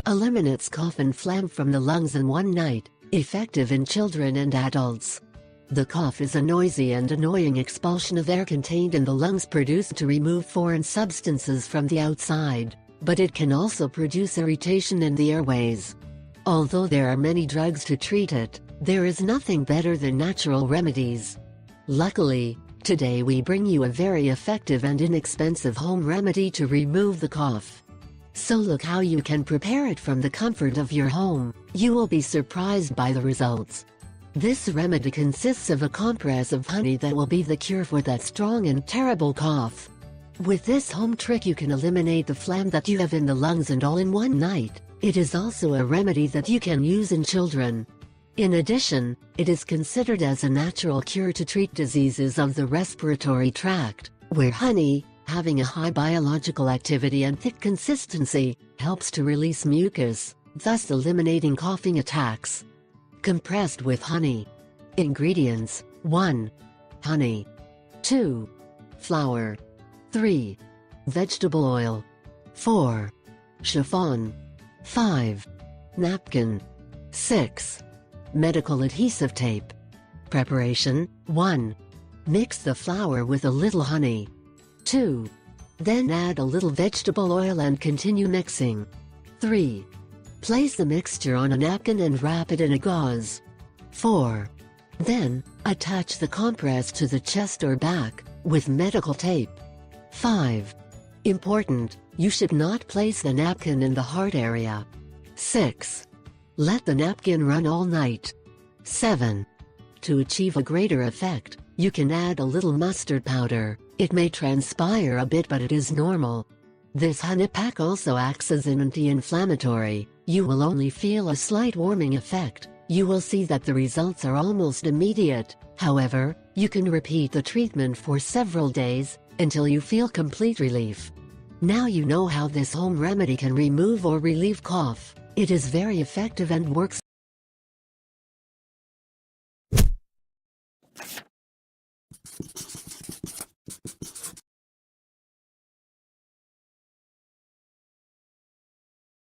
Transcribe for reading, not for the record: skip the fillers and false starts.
Eliminates cough and phlegm from the lungs in one night, effective in children and adults. The cough is a noisy and annoying expulsion of air contained in the lungs produced to remove foreign substances from the outside, but it can also produce irritation in the airways. Although there are many drugs to treat it, there is nothing better than natural remedies. Luckily, today we bring you a very effective and inexpensive home remedy to remove the cough. So look how you can prepare it from the comfort of your home. You will be surprised by the results. This remedy consists of a compress of honey that will be the cure for that strong and terrible cough. With this home trick you can eliminate the phlegm that you have in the lungs and all in one night. It is also a remedy that you can use in children. In addition, it is considered as a natural cure to treat diseases of the respiratory tract, where honey, having a high biological activity and thick consistency, helps to release mucus, thus eliminating coughing attacks. Compressed with honey. Ingredients: 1. Honey. 2. Flour. 3. Vegetable oil. 4. Chiffon. 5. Napkin. 6. Medical adhesive tape. Preparation: 1. Mix the flour with a little honey. 2. Then add a little vegetable oil and continue mixing. 3. Place the mixture on a napkin and wrap it in a gauze. 4. Then, attach the compress to the chest or back, with medical tape. 5. Important, you should not place the napkin in the heart area. 6. Let the napkin run all night. 7. To achieve a greater effect, you can add a little mustard powder. It may transpire a bit but it is normal. This honey pack also acts as an anti-inflammatory. You will only feel a slight warming effect. You will see that the results are almost immediate. However, you can repeat the treatment for several days, until you feel complete relief. Now you know how this home remedy can remove or relieve cough. It is very effective and works